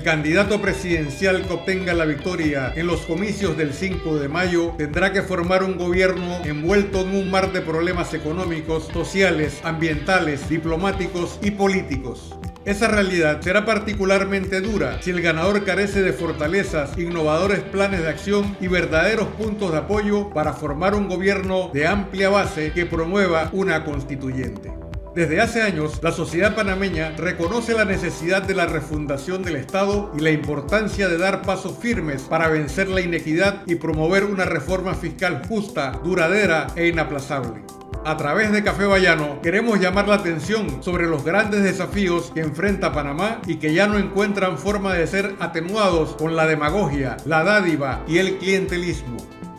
candidato presidencial que obtenga la victoria en los comicios del 5 de mayo tendrá que formar un gobierno envuelto en un mar de problemas económicos, sociales, ambientales, diplomáticos y políticos. Esa realidad será particularmente dura si el ganador carece de fortalezas, innovadores planes de acción y verdaderos puntos de apoyo para formar un gobierno de amplia base que promueva una constituyente. Desde hace años, la sociedad panameña reconoce la necesidad de la refundación del Estado y la importancia de dar pasos firmes para vencer la inequidad y promover una reforma fiscal justa, duradera e inaplazable. A través de Café Bayano queremos llamar la atención sobre los grandes desafíos que enfrenta Panamá y que ya no encuentran forma de ser atenuados con la demagogia, la dádiva y el clientelismo.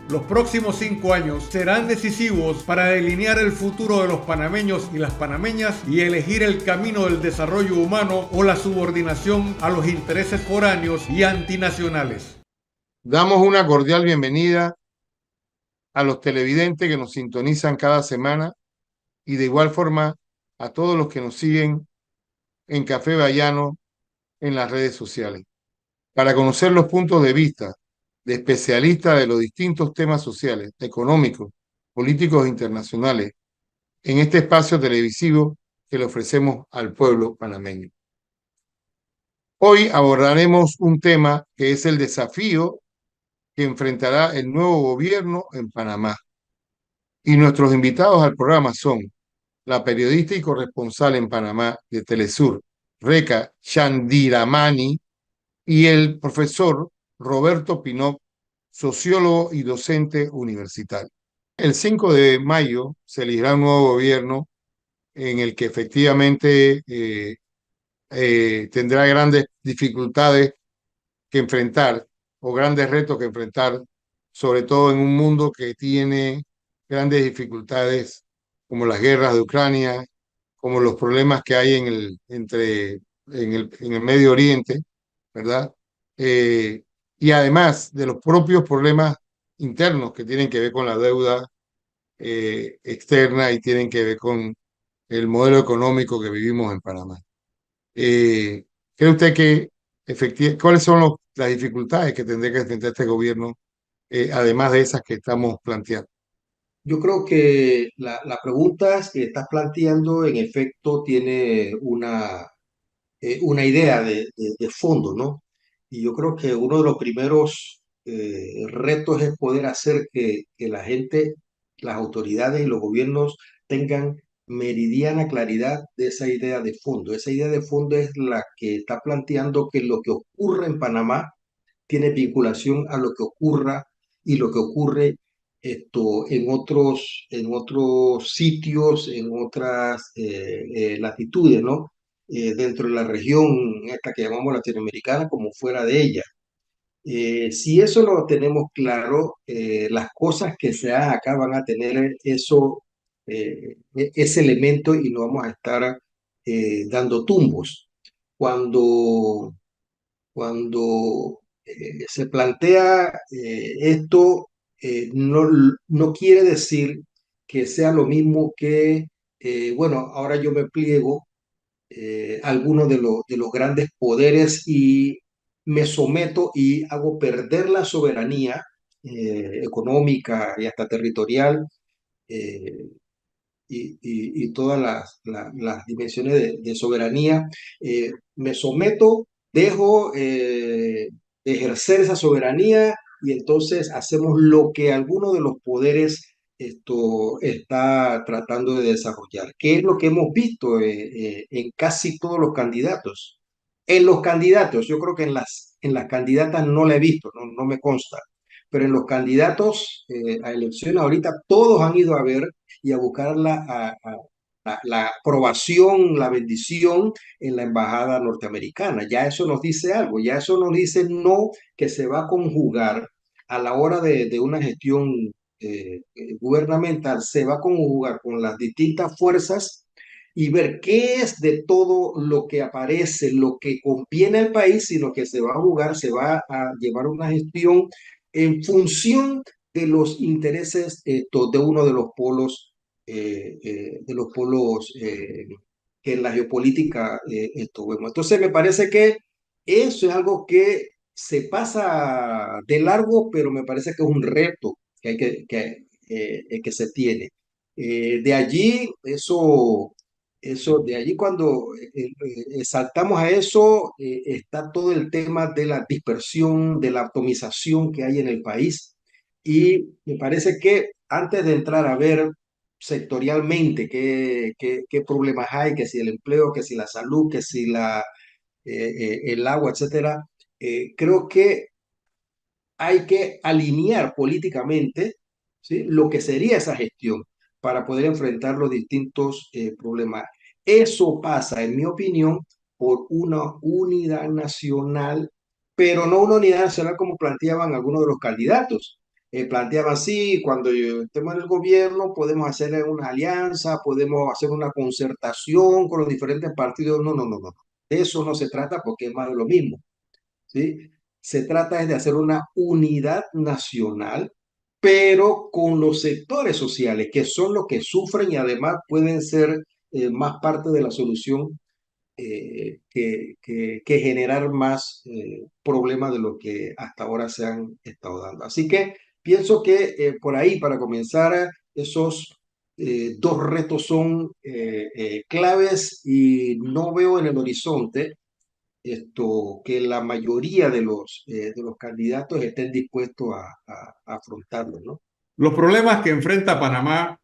Los próximos 5 años serán decisivos para delinear el futuro de los panameños y las panameñas y elegir el camino del desarrollo humano o la subordinación a los intereses foráneos y antinacionales. Damos una cordial bienvenida a los televidentes que nos sintonizan cada semana y de igual forma a todos los que nos siguen en Café Bayano en las redes sociales. Para conocer los puntos de vista de especialistas de los distintos temas sociales, económicos, políticos e internacionales en este espacio televisivo que le ofrecemos al pueblo panameño. Hoy abordaremos un tema que es el desafío que enfrentará el nuevo gobierno en Panamá. Y nuestros invitados al programa son la periodista y corresponsal en Panamá de Telesur, Reca Chandiramani, y el profesor Roberto Pinot, sociólogo y docente universitario. El 5 de mayo se elegirá un nuevo gobierno en el que efectivamente tendrá grandes dificultades que enfrentar o grandes retos que enfrentar, sobre todo en un mundo que tiene grandes dificultades como las guerras de Ucrania, como los problemas que hay en el Medio Oriente, ¿verdad? Y además de los propios problemas internos que tienen que ver con la deuda externa y tienen que ver con el modelo económico que vivimos en Panamá. Eh, ¿Cree usted que cuáles son las dificultades que tendría que enfrentar este gobierno, además de esas que estamos planteando? Yo creo que la pregunta que estás planteando en efecto tiene una idea de fondo, ¿no? Y yo creo que uno de los primeros retos es poder hacer que la gente, las autoridades y los gobiernos tengan meridiana claridad de esa idea de fondo. Esa idea de fondo es la que está planteando que lo que ocurre en Panamá tiene vinculación a lo que ocurra y lo que ocurre en otros sitios, en otras latitudes, ¿no? Dentro de la región esta que llamamos latinoamericana como fuera de ella. Si eso lo tenemos claro, las cosas que se hagan acá van a tener ese elemento y no vamos a estar dando tumbos. Cuando se plantea esto, no quiere decir que sea lo mismo que, bueno, ahora yo me pliego a algunos de los grandes poderes y me someto y hago perder la soberanía económica y hasta territorial eh, y todas las dimensiones de soberanía. Me someto, dejo de ejercer esa soberanía y entonces hacemos lo que alguno de los poderes está tratando de desarrollar, que es lo que hemos visto en casi todos los candidatos. En los candidatos, yo creo que en las candidatas no la he visto, no me consta, pero en los candidatos a elecciones ahorita todos han ido a ver y a buscar la aprobación, la bendición en la embajada norteamericana. Ya eso nos dice algo, ya eso nos dice no que se va a conjugar a la hora de una gestión gubernamental, se va a conjugar con las distintas fuerzas y ver qué es de todo lo que aparece, lo que conviene al país, sino que se va a jugar, se va a llevar una gestión en función de los intereses de uno de los polos que en la geopolítica vemos. Entonces me parece que Eso es algo que se pasa de largo, pero me parece que es un reto que hay que se tiene. De allí, de allí cuando saltamos a eso, está todo el tema de la dispersión, de la atomización que hay en el país. Y me parece que antes de entrar a ver sectorialmente qué problemas hay, que si el empleo, que si la salud, que si el agua, etcétera, creo que hay que alinear políticamente, ¿sí?, lo que sería esa gestión para poder enfrentar los distintos problemas. Eso pasa, en mi opinión, por una unidad nacional, pero no una unidad nacional como planteaban algunos de los candidatos. Planteaban, sí, cuando estemos en el gobierno podemos hacer una alianza, podemos hacer una concertación con los diferentes partidos. No, no, no, no. De eso no se trata porque es más de lo mismo. ¿Sí? Se trata es de hacer una unidad nacional, pero con los sectores sociales, que son los que sufren y además pueden ser más parte de la solución que generar más problemas de lo que hasta ahora se han estado dando. Así que pienso que por ahí, para comenzar, esos dos retos son claves y no veo en el horizonte que la mayoría de los candidatos estén dispuestos a afrontarlo, ¿no? Los problemas que enfrenta Panamá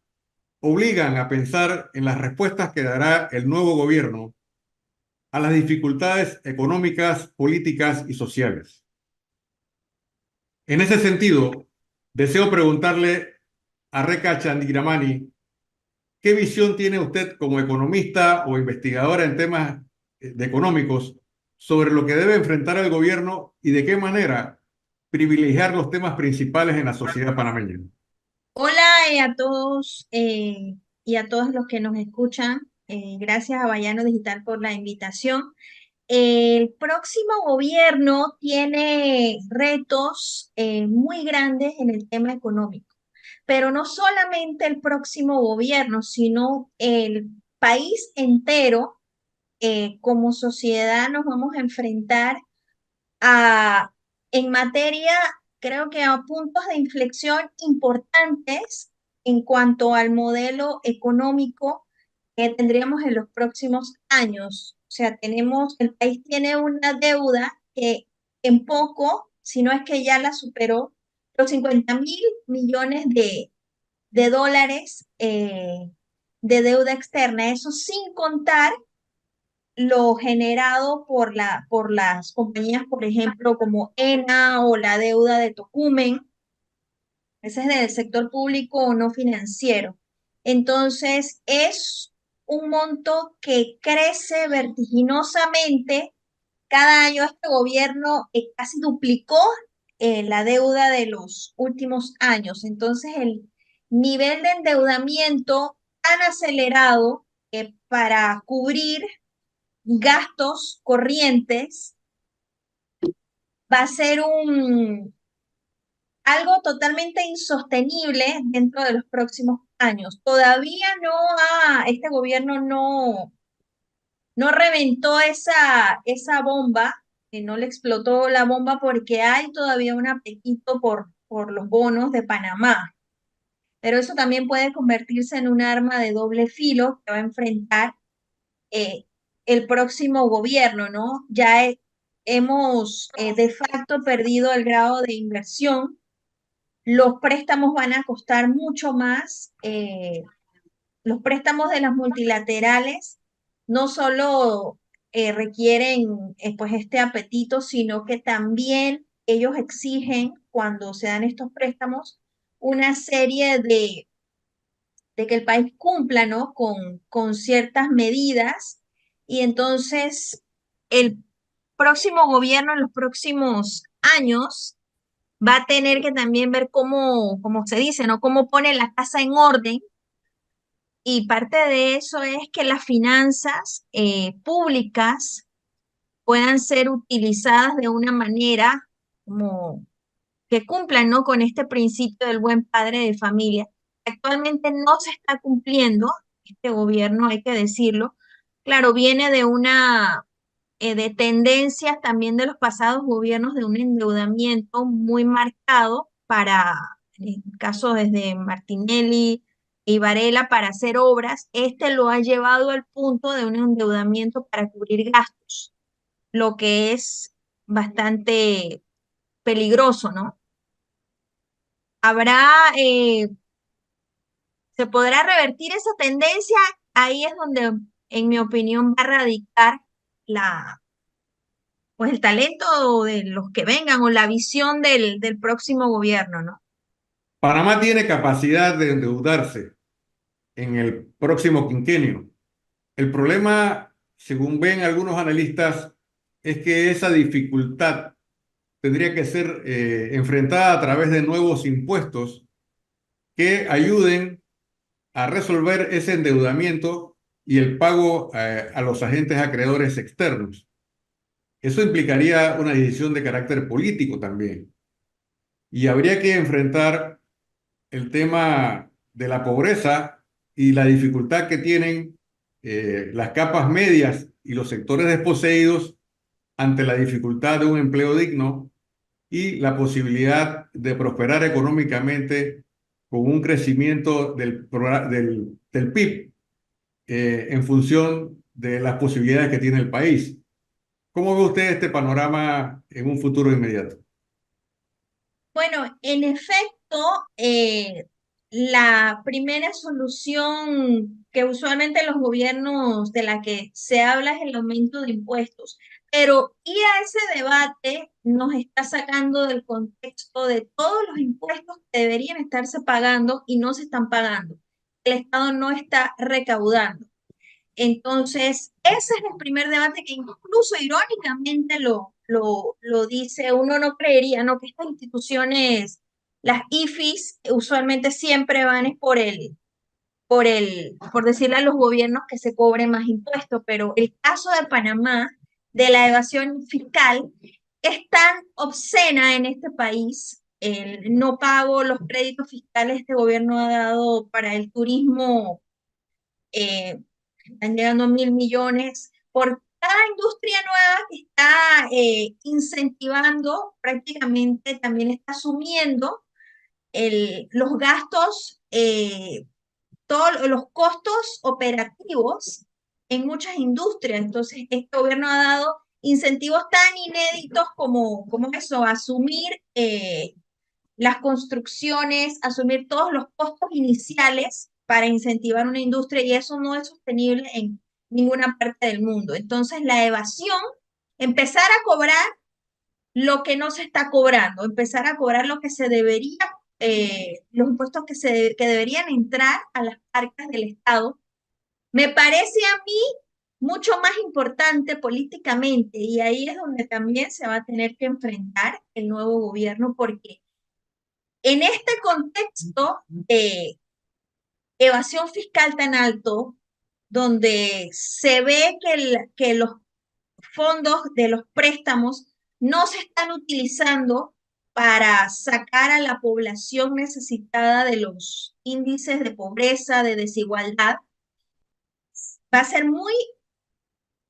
obligan a pensar en las respuestas que dará el nuevo gobierno a las dificultades económicas, políticas y sociales. En ese sentido, deseo preguntarle a Rekha Chandiramani, ¿qué visión tiene usted como economista o investigadora en temas económicos sobre lo que debe enfrentar el gobierno y de qué manera privilegiar los temas principales en la sociedad panameña? Hola a todos y a todos los que nos escuchan. Gracias a Bayano Digital por la invitación. El próximo gobierno tiene retos muy grandes en el tema económico, pero no solamente el próximo gobierno, sino el país entero. Como sociedad nos vamos a enfrentar a, en materia, creo que a puntos de inflexión importantes en cuanto al modelo económico que tendríamos en los próximos años. O sea, el país tiene una deuda que en poco, si no es que ya la superó, los 50.000 millones de dólares de deuda externa. Eso sin contar lo generado por las compañías, por ejemplo, como ENA o la deuda de Tocumen, ese es del sector público o no financiero. Entonces, es un monto que crece vertiginosamente. Cada año este gobierno casi duplicó la deuda de los últimos años. Entonces, el nivel de endeudamiento tan acelerado para cubrir gastos corrientes va a ser algo totalmente insostenible dentro de los próximos años. Todavía este gobierno no reventó esa bomba, que no le explotó la bomba porque hay todavía un apetito por los bonos de Panamá. Pero eso también puede convertirse en un arma de doble filo que va a enfrentar eh, el próximo gobierno, ¿no? Hemos de facto perdido el grado de inversión, los préstamos van a costar mucho más, los préstamos de las multilaterales no solo requieren pues este apetito, sino que también ellos exigen cuando se dan estos préstamos una serie de que el país cumpla, ¿no?, con ciertas medidas. Y entonces el próximo gobierno en los próximos años va a tener que también ver cómo se dice, ¿no?, cómo pone la casa en orden. Y parte de eso es que las finanzas públicas puedan ser utilizadas de una manera como que cumplan, ¿no?, con este principio del buen padre de familia. Actualmente no se está cumpliendo este gobierno, hay que decirlo. Claro, viene de una de tendencias también de los pasados gobiernos de un endeudamiento muy marcado para, en el caso desde Martinelli y Varela, para hacer obras. Este lo ha llevado al punto de un endeudamiento para cubrir gastos, lo que es bastante peligroso, ¿no? Habrá, se podrá revertir esa tendencia. Ahí es donde, en mi opinión, va a radicar pues el talento de los que vengan o la visión del próximo gobierno, ¿no? Panamá tiene capacidad de endeudarse en el próximo quinquenio. El problema, según ven algunos analistas, es que esa dificultad tendría que ser enfrentada a través de nuevos impuestos que ayuden a resolver ese endeudamiento y el pago a los agentes acreedores externos. Eso implicaría una decisión de carácter político también. Y habría que enfrentar el tema de la pobreza y la dificultad que tienen las capas medias y los sectores desposeídos ante la dificultad de un empleo digno y la posibilidad de prosperar económicamente con un crecimiento del PIB en función de las posibilidades que tiene el país. ¿Cómo ve usted este panorama en un futuro inmediato? Bueno, en efecto, la primera solución que usualmente los gobiernos de la que se habla es el aumento de impuestos, pero ir a ese debate nos está sacando del contexto de todos los impuestos que deberían estarse pagando y no se están pagando. El Estado no está recaudando. Entonces, ese es el primer debate que incluso irónicamente lo dice, uno no creería, ¿no? Que estas instituciones, las IFIs, usualmente siempre van es por decirle a los gobiernos que se cobren más impuestos, pero el caso de Panamá, de la evasión fiscal, es tan obscena en este país. El no pago, los créditos fiscales este gobierno ha dado para el turismo, eh, están llegando 1.000 millones por cada industria nueva que está incentivando, prácticamente también está asumiendo los gastos, todos los costos operativos en muchas industrias. Entonces, este gobierno ha dado incentivos tan inéditos como eso, asumir las construcciones, asumir todos los costos iniciales para incentivar una industria, y eso no es sostenible en ninguna parte del mundo. Entonces, la evasión, empezar a cobrar lo que no se está cobrando, empezar a cobrar lo que se debería, los impuestos que deberían entrar a las arcas del Estado, me parece a mí mucho más importante políticamente, y ahí es donde también se va a tener que enfrentar el nuevo gobierno, porque en este contexto de evasión fiscal tan alto, donde se ve que los fondos de los préstamos no se están utilizando para sacar a la población necesitada de los índices de pobreza, de desigualdad, va a ser muy,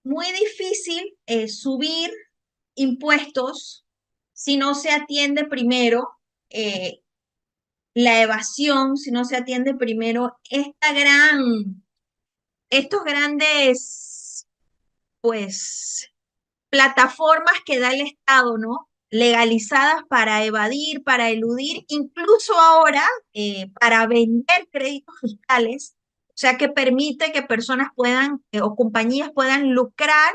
muy difícil subir impuestos si no se atiende primero la evasión, si no se atiende primero estos grandes, pues, plataformas que da el Estado, ¿no? Legalizadas para evadir, para eludir, incluso ahora para vender créditos fiscales, o sea, que permite que personas puedan o compañías puedan lucrar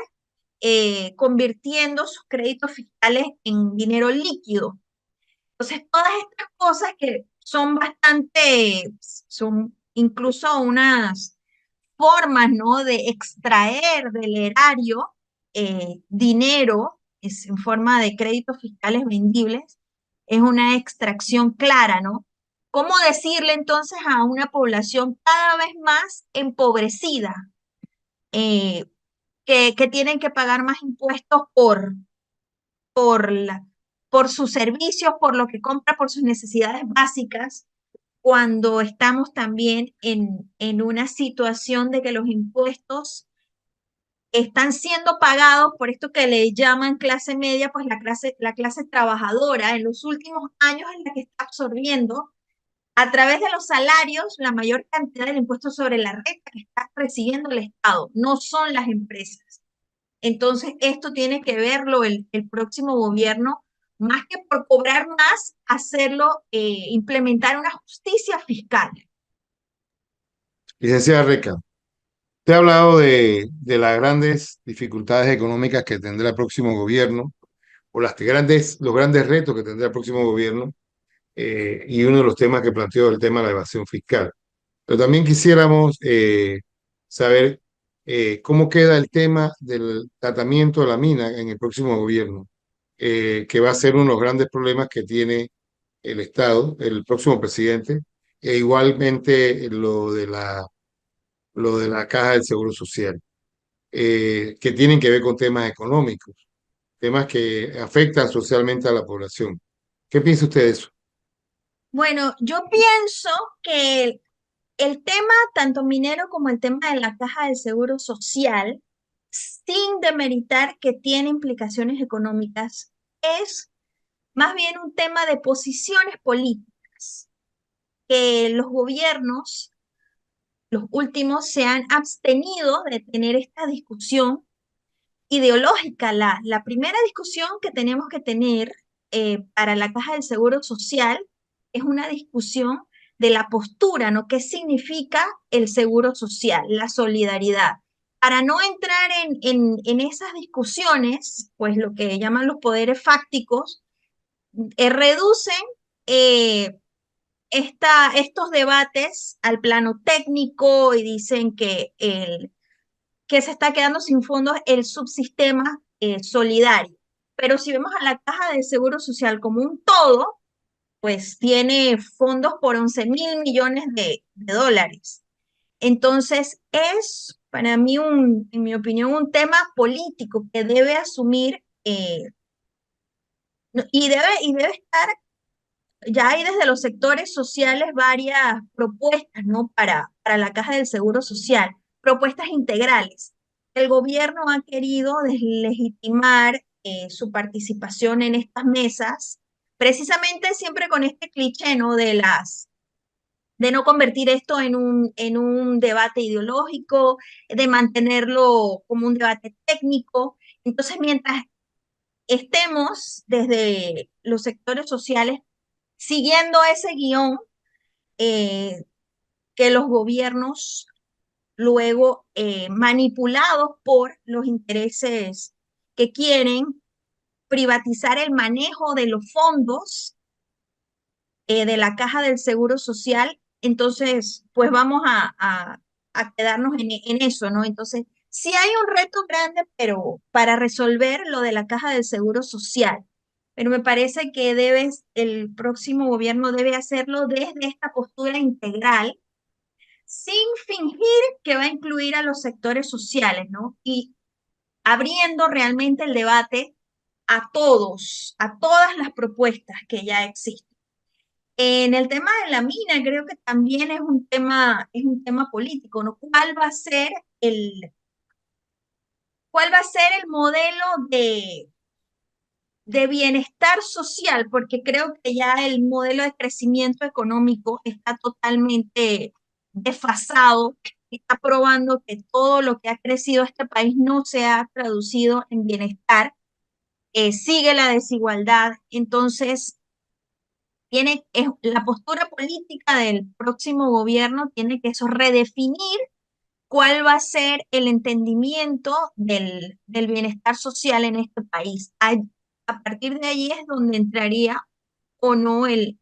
convirtiendo sus créditos fiscales en dinero líquido. Entonces, todas estas cosas que son bastante, son incluso unas formas, ¿no? De extraer del erario dinero en forma de créditos fiscales vendibles, es una extracción clara, ¿no? ¿Cómo decirle entonces a una población cada vez más empobrecida eh, que tienen que pagar más impuestos por, por sus servicios, por lo que compra, por sus necesidades básicas, cuando estamos también en una situación de que los impuestos están siendo pagados por esto que le llaman clase media, pues la clase trabajadora en los últimos años es la que está absorbiendo a través de los salarios la mayor cantidad del impuesto sobre la renta que está recibiendo el Estado, no son las empresas. Entonces, esto tiene que verlo el próximo gobierno, más que por cobrar más, hacerlo, implementar una justicia fiscal. Licenciada Reca, usted ha hablado de las grandes dificultades económicas que tendrá el próximo gobierno o los grandes retos que tendrá el próximo gobierno, y uno de los temas que planteó es el tema de la evasión fiscal. Pero también quisiéramos saber cómo queda el tema del tratamiento de la mina en el próximo gobierno, que va a ser uno de los grandes problemas que tiene el Estado, el próximo presidente, e igualmente lo de la Caja del Seguro Social, que tienen que ver con temas económicos, temas que afectan socialmente a la población. ¿Qué piensa usted de eso? Bueno, yo pienso que el tema, tanto minero como el tema de la caja del seguro social, sin demeritar que tiene implicaciones económicas, es más bien un tema de posiciones políticas, que los gobiernos, los últimos, se han abstenido de tener esta discusión ideológica. La primera discusión que tenemos que tener para la caja del seguro social es una discusión de la postura, ¿no? ¿Qué significa el seguro social, la solidaridad? Para no entrar en esas discusiones, pues lo que llaman los poderes fácticos, reducen eh, estos debates al plano técnico y dicen que se está quedando sin fondos el subsistema solidario. Pero si vemos a la caja de seguro social como un todo, pues tiene fondos por 11.000 millones de dólares. Entonces, es para mí, en mi opinión, un tema político que debe asumir y debe estar, ya hay desde los sectores sociales varias propuestas, ¿no? Para la caja del seguro social, propuestas integrales. El gobierno ha querido deslegitimar su participación en estas mesas, precisamente siempre con este cliché, ¿no? De no convertir esto en un debate ideológico, de mantenerlo como un debate técnico. Entonces, mientras estemos desde los sectores sociales siguiendo ese guión, eh, que los gobiernos luego, manipulados por los intereses que quieren privatizar el manejo de los fondos de la caja del seguro social, entonces pues vamos a quedarnos en eso, ¿no? Entonces, sí hay un reto grande, pero para resolver lo de la caja del seguro social, pero me parece que el próximo gobierno debe hacerlo desde esta postura integral, sin fingir que va a incluir a los sectores sociales, ¿no? Y abriendo realmente el debate a todos, a todas las propuestas que ya existen. En el tema de la mina, creo que también es un tema político, ¿no? ¿Cuál va a ser el modelo de bienestar social? Porque creo que ya el modelo de crecimiento económico está totalmente desfasado, está probando que todo lo que ha crecido este país no se ha traducido en bienestar, sigue la desigualdad. Entonces, la postura política del próximo gobierno tiene que eso, redefinir cuál va a ser el entendimiento del bienestar social en este país. A partir de allí es donde entraría o no el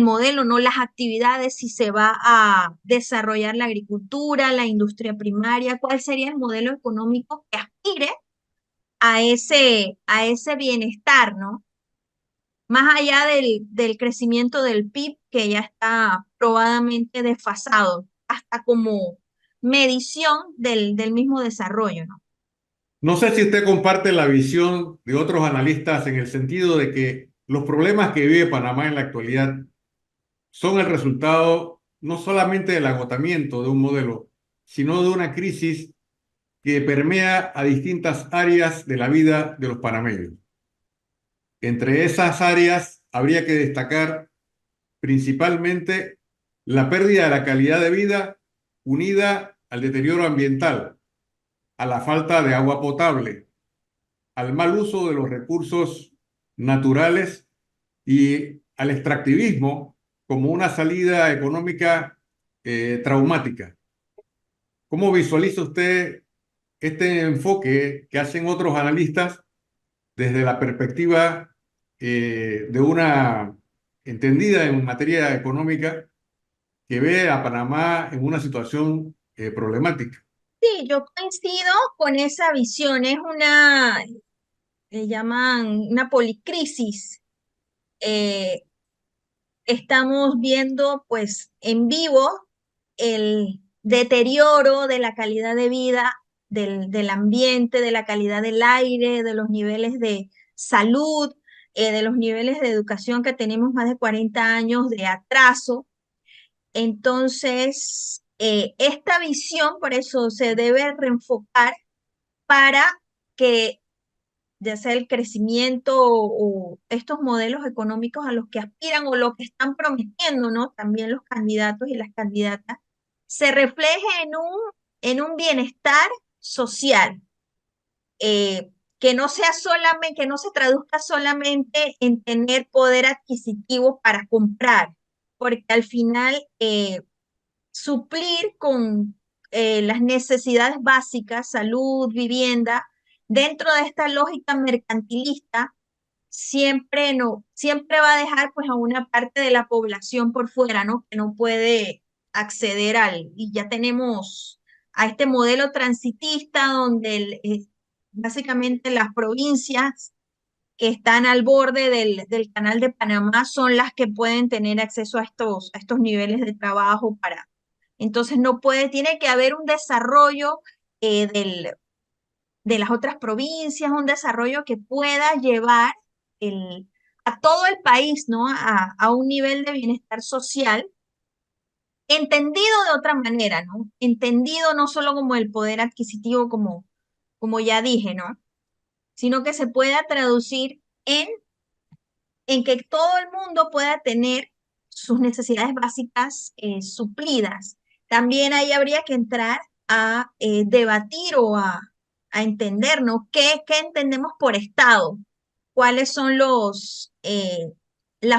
modelo, no las actividades, si se va a desarrollar la agricultura, la industria primaria, cuál sería el modelo económico que aspire a ese bienestar, ¿no? Más allá del crecimiento del PIB, que ya está probadamente desfasado, hasta como medición del mismo desarrollo, ¿no? No sé si usted comparte la visión de otros analistas en el sentido de que los problemas que vive Panamá en la actualidad son el resultado no solamente del agotamiento de un modelo, sino de una crisis que permea a distintas áreas de la vida de los panameños. Entre esas áreas habría que destacar principalmente la pérdida de la calidad de vida unida al deterioro ambiental, a la falta de agua potable, al mal uso de los recursos naturales y al extractivismo como una salida económica traumática. ¿Cómo visualiza usted este enfoque que hacen otros analistas desde la perspectiva de una entendida en materia económica que ve a Panamá en una situación problemática? Sí, yo coincido con esa visión. Es una, le llaman una policrisis. Eh, Estamos viendo pues en vivo el deterioro de la calidad de vida, del ambiente, de la calidad del aire, de los niveles de salud, de los niveles de educación que tenemos más de 40 años de atraso. Entonces, esta visión por eso se debe reenfocar para que ya sea el crecimiento o estos modelos económicos a los que aspiran o lo que están prometiendo, ¿no? También los candidatos y las candidatas, se refleje en un bienestar social, que no sea solamente, que no se traduzca solamente en tener poder adquisitivo para comprar, porque al final suplir con las necesidades básicas, salud, vivienda, dentro de esta lógica mercantilista, siempre no, siempre va a dejar pues a una parte de la población por fuera, ¿no? Que no puede acceder y ya tenemos a este modelo transitista donde básicamente las provincias que están al borde del canal de Panamá son las que pueden tener acceso a estos niveles de trabajo para. Entonces no puede, tiene que haber un desarrollo de las otras provincias, un desarrollo que pueda llevar a todo el país, ¿no? A un nivel de bienestar social, entendido de otra manera, ¿no? Entendido no solo como el poder adquisitivo, como ya dije, ¿no? Sino que se pueda traducir en que todo el mundo pueda tener sus necesidades básicas suplidas. También ahí habría que entrar a debatir o a entender, ¿no? ¿Qué entendemos por Estado? ¿Cuáles son las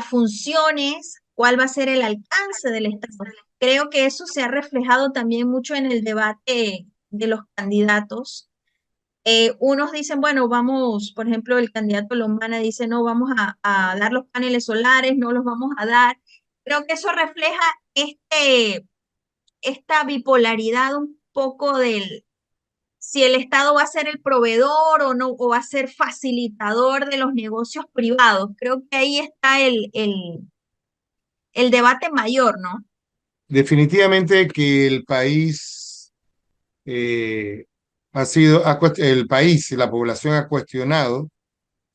funciones? ¿Cuál va a ser el alcance del Estado? Creo que eso se ha reflejado también mucho en el debate de los candidatos. Unos dicen, bueno, vamos, por ejemplo, el candidato Lombana dice, no, vamos a dar los paneles solares, no los vamos a dar. Creo que eso refleja esta bipolaridad un poco del si el Estado va a ser el proveedor o no, o va a ser facilitador de los negocios privados. Creo que ahí está el debate mayor, ¿no? Definitivamente que el país el país y la población ha cuestionado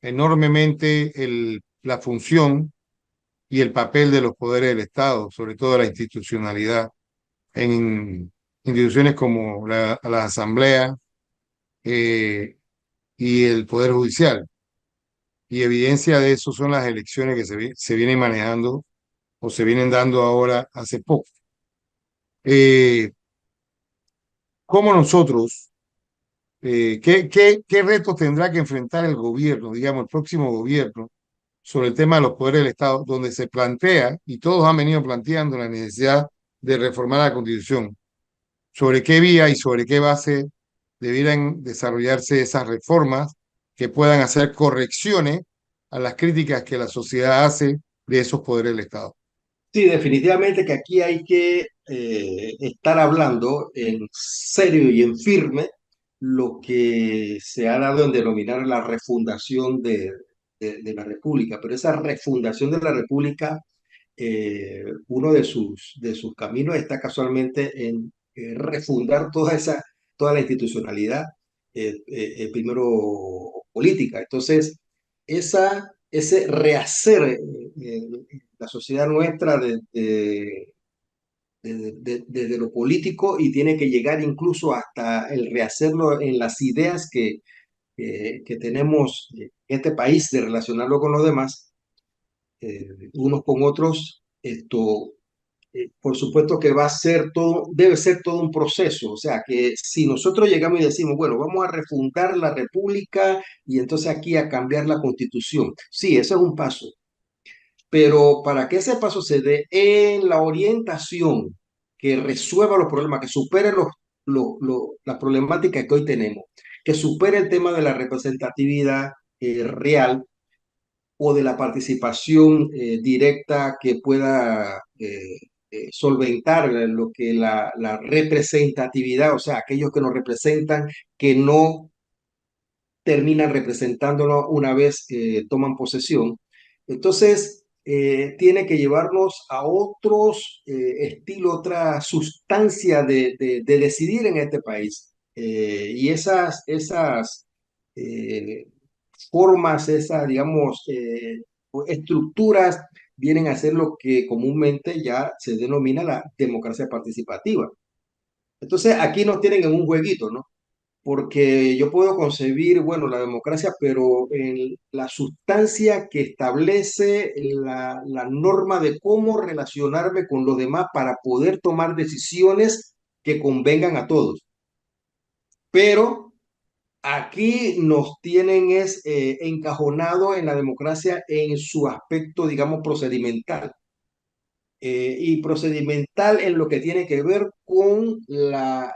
enormemente la función y el papel de los poderes del Estado, sobre todo la institucionalidad, en instituciones como la Asamblea eh, y el Poder Judicial. Y evidencia de eso son las elecciones que se vienen manejando o se vienen dando ahora hace poco. ¿Cómo nosotros, qué retos tendrá que enfrentar el gobierno, digamos, el próximo gobierno, sobre el tema de los poderes del Estado, donde se plantea, y todos han venido planteando la necesidad de reformar la Constitución? ¿Sobre qué vía y sobre qué base debieran desarrollarse esas reformas que puedan hacer correcciones a las críticas que la sociedad hace de esos poderes del Estado? Sí, definitivamente que aquí hay que estar hablando en serio y en firme lo que se ha dado en denominar la refundación de la República. Pero esa refundación de la República, uno de sus caminos está casualmente en refundar toda la institucionalidad, primero política. Entonces, ese rehacer la sociedad nuestra desde lo político y tiene que llegar incluso hasta el rehacerlo en las ideas que tenemos en este país de relacionarlo con los demás, unos con otros. Por supuesto que va a ser todo, debe ser todo un proceso. O sea, que si nosotros llegamos y decimos, bueno, vamos a refundar la república y entonces aquí a cambiar la constitución, sí, ese es un paso. Pero para que ese paso se dé en la orientación que resuelva los problemas, que supere las problemáticas que hoy tenemos, que supere el tema de la representatividad real o de la participación directa que pueda solventar lo que la representatividad, o sea, aquellos que nos representan, que no terminan representándonos una vez toman posesión. Entonces, tiene que llevarnos a otros estilos, otra sustancia de decidir en este país. Y esas eh, formas, esas, digamos, estructuras vienen a ser lo que comúnmente ya se denomina la democracia participativa. Entonces, aquí nos tienen en un jueguito, ¿no? Porque yo puedo concebir, bueno, la democracia, pero en la sustancia que establece la norma de cómo relacionarme con los demás para poder tomar decisiones que convengan a todos. Pero aquí nos tienen es encajonado en la democracia en su aspecto, digamos, procedimental. Y procedimental en lo que tiene que ver con la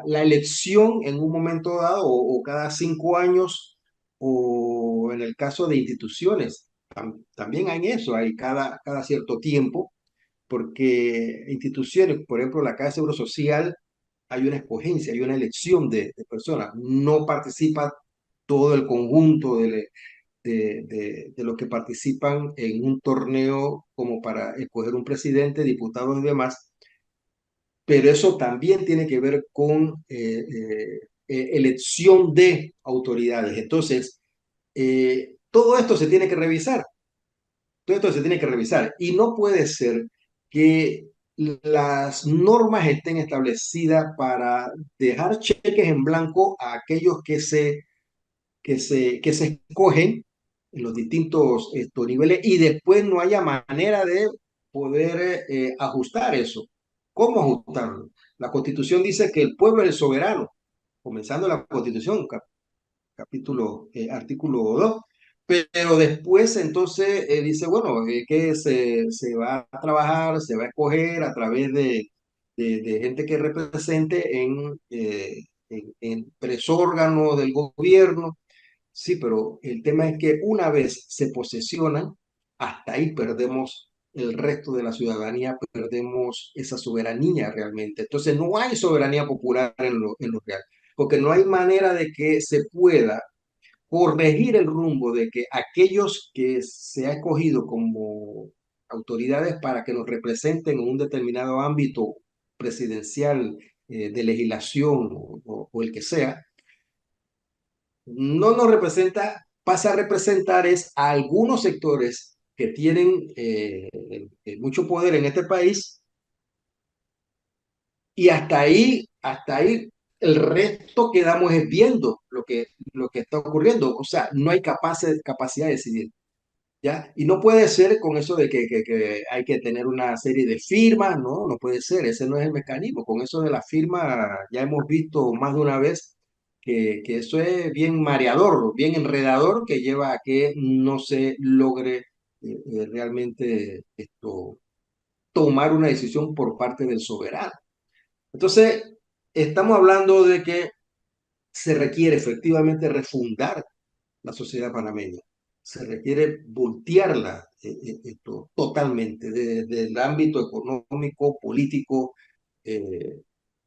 elección en un momento dado o cada 5 años o en el caso de instituciones. También hay eso, hay cada cierto tiempo, porque instituciones, por ejemplo, la Caja de Seguro Social, hay una escogencia, hay una elección de personas. No participa todo el conjunto de los que participan en un torneo como para escoger un presidente, diputados y demás, pero eso también tiene que ver con elección de autoridades. Entonces, todo esto se tiene que revisar, todo esto se tiene que revisar y no puede ser que las normas estén establecidas para dejar cheques en blanco a aquellos que se escogen en los distintos niveles y después no haya manera de poder ajustar eso. ¿Cómo ajustarlo? La Constitución dice que el pueblo es el soberano, comenzando la Constitución, capítulo, artículo 2, pero después entonces dice, bueno, que se va a trabajar, se va a escoger a través de gente que represente en tres órganos del gobierno. Sí, pero el tema es que una vez se posesionan, hasta ahí perdemos el resto de la ciudadanía, perdemos esa soberanía realmente. Entonces no hay soberanía popular en lo real, porque no hay manera de que se pueda corregir el rumbo de que aquellos que se ha escogido como autoridades para que nos representen en un determinado ámbito presidencial, de legislación o el que sea, no nos representa, pasa a representar es a algunos sectores que tienen mucho poder en este país y hasta ahí el resto quedamos es viendo lo que está ocurriendo. O sea, no hay capacidad de decidir. ¿Ya? Y no puede ser con eso de que hay que tener una serie de firmas, no, no puede ser, ese no es el mecanismo. Con eso de la firma ya hemos visto más de una vez que eso es bien mareador, bien enredador, que lleva a que no se logre realmente tomar una decisión por parte del soberano. Entonces, estamos hablando de que se requiere efectivamente refundar la sociedad panameña. Se requiere voltearla totalmente, desde el ámbito económico, político, eh,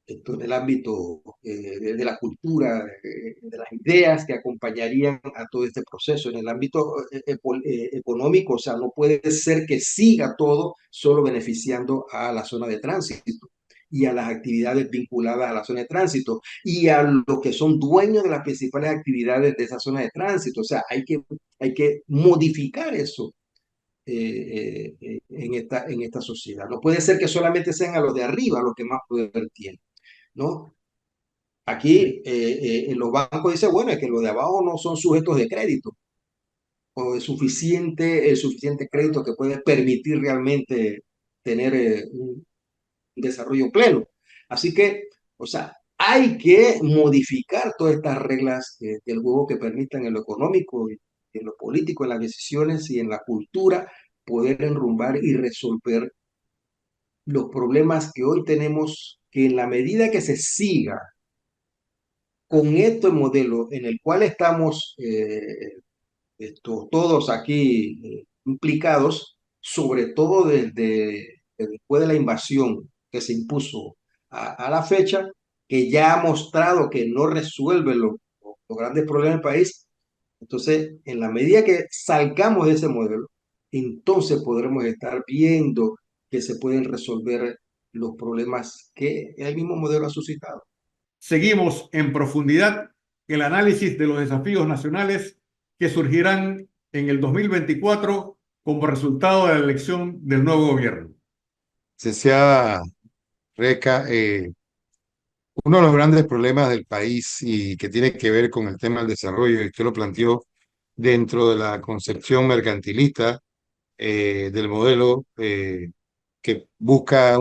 en el ámbito de la cultura, de las ideas que acompañarían a todo este proceso. En el ámbito económico, o sea, no puede ser que siga todo solo beneficiando a la zona de tránsito y a las actividades vinculadas a la zona de tránsito y a los que son dueños de las principales actividades de esa zona de tránsito. O sea, hay que modificar eso. en esta sociedad. No puede ser que solamente sean a los de arriba los que más poder tienen, ¿no? Aquí en los bancos dice, bueno, es que los de abajo no son sujetos de crédito o el suficiente crédito que puede permitir realmente tener un desarrollo pleno. Así que, o sea, hay que modificar todas estas reglas del juego que permitan en lo económico, en lo político, en las decisiones y en la cultura poder enrumbar y resolver los problemas que hoy tenemos, que en la medida que se siga con este modelo en el cual estamos todos aquí implicados, sobre todo después de la invasión que se impuso a la fecha, que ya ha mostrado que no resuelve los grandes problemas del país. Entonces, en la medida que salgamos de ese modelo, entonces podremos estar viendo que se pueden resolver los problemas que el mismo modelo ha suscitado. Seguimos en profundidad el análisis de los desafíos nacionales que surgirán en el 2024 como resultado de la elección del nuevo gobierno. Licenciada Reca, uno de los grandes problemas del país y que tiene que ver con el tema del desarrollo, y usted lo planteó dentro de la concepción mercantilista del modelo que busca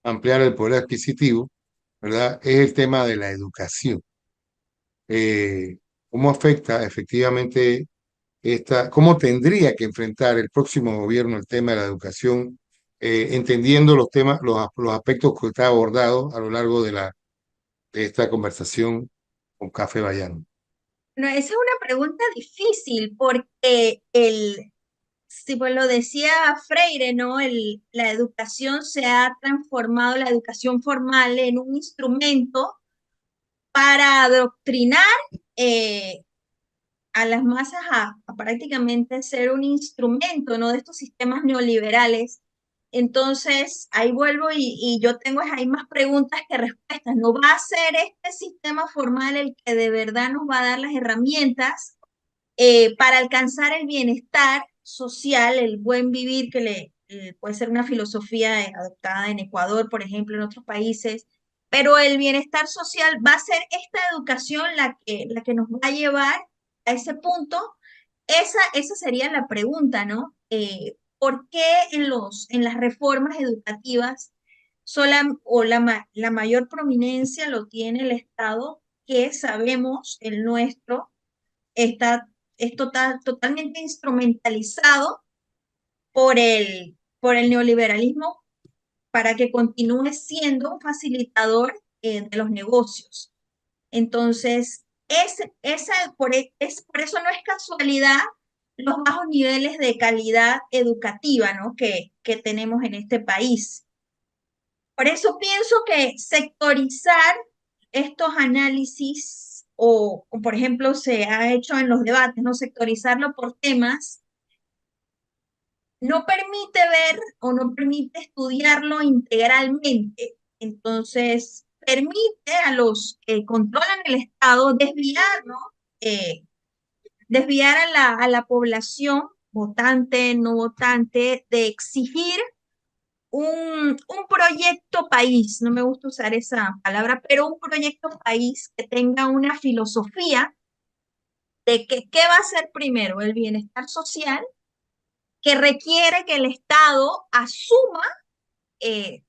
ampliar el poder adquisitivo, ¿verdad? Es el tema de la educación. Eh, ¿Cómo afecta efectivamente cómo tendría que enfrentar el próximo gobierno el tema de la educación, entendiendo los temas, los aspectos que usted ha abordado a lo largo de esta conversación con Café Bayano? No, esa es una pregunta difícil porque si pues lo decía Freire, ¿no? La educación se ha transformado, la educación formal, en un instrumento para adoctrinar eh, a las masas a prácticamente ser un instrumento, ¿no? De estos sistemas neoliberales. Entonces, ahí vuelvo y yo tengo ahí más preguntas que respuestas. ¿No va a ser este sistema formal el que de verdad nos va a dar las herramientas para alcanzar el bienestar social, el buen vivir que puede ser una filosofía adoptada en Ecuador, por ejemplo, en otros países? Pero el bienestar social va a ser esta educación la que nos va a llevar a ese punto. Esa sería la pregunta, ¿no? ¿Por qué en las reformas educativas la mayor prominencia lo tiene el Estado, que sabemos el nuestro está, es totalmente instrumentalizado por el neoliberalismo para que continúe siendo un facilitador de los negocios? Entonces, por eso no es casualidad los bajos niveles de calidad educativa, ¿no? que tenemos en este país. Por eso pienso que sectorizar estos análisis o, por ejemplo, se ha hecho en los debates, ¿no? Sectorizarlo por temas no permite ver o no permite estudiarlo integralmente. Entonces, permite a los que controlan el Estado desviar, ¿no? Desviar a la población votante, no votante, de exigir un proyecto país, no me gusta usar esa palabra, pero un proyecto país que tenga una filosofía de que qué va a ser primero, el bienestar social, que requiere que el Estado asuma eh,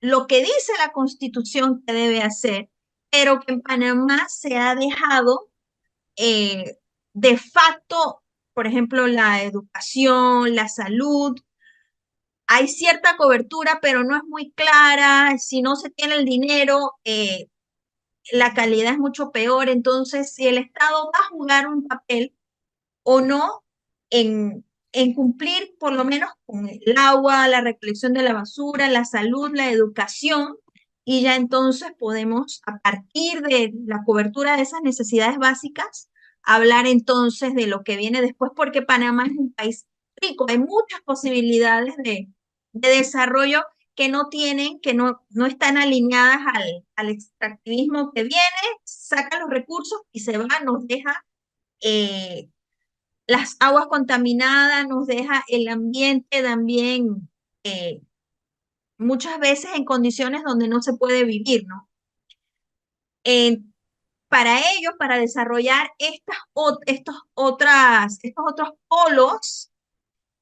lo que dice la Constitución que debe hacer, pero que en Panamá se ha dejado eh, de facto, por ejemplo, la educación, la salud. Hay cierta cobertura, pero no es muy clara. Si no se tiene el dinero, la calidad es mucho peor. Entonces, si el Estado va a jugar un papel o no en cumplir por lo menos con el agua, la recolección de la basura, la salud, la educación, y ya entonces podemos, a partir de la cobertura de esas necesidades básicas, hablar entonces de lo que viene después, porque Panamá es un país rico, hay muchas posibilidades de desarrollo que no tienen, que no están alineadas al extractivismo que viene, saca los recursos y se va, nos deja eh, las aguas contaminadas, nos deja el ambiente también eh, muchas veces en condiciones donde no se puede vivir, ¿no? Eh, para ello, para desarrollar estos otros polos,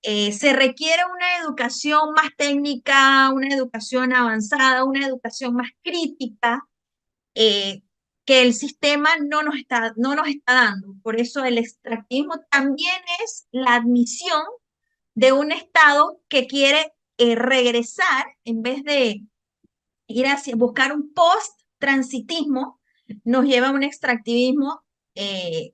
se requiere una educación más técnica, una educación avanzada, una educación más crítica, eh, que el sistema no nos está dando. Por eso el extractivismo también es la admisión de un Estado que quiere regresar, en vez de ir hacia buscar un post-transitismo, nos lleva a un extractivismo, eh,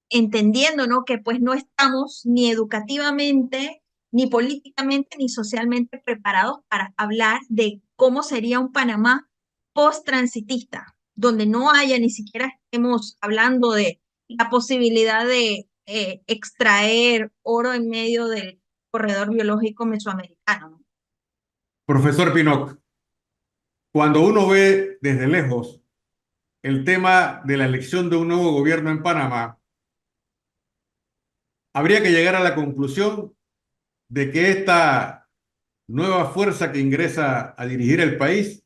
entendiendo, ¿no? Que pues no estamos ni educativamente, ni políticamente, ni socialmente preparados para hablar de cómo sería un Panamá post-transitista, donde no haya ni siquiera estemos hablando de la posibilidad de extraer oro en medio del corredor biológico mesoamericano, ¿no? Profesor Pinochet, cuando uno ve desde lejos el tema de la elección de un nuevo gobierno en Panamá, habría que llegar a la conclusión de que esta nueva fuerza que ingresa a dirigir el país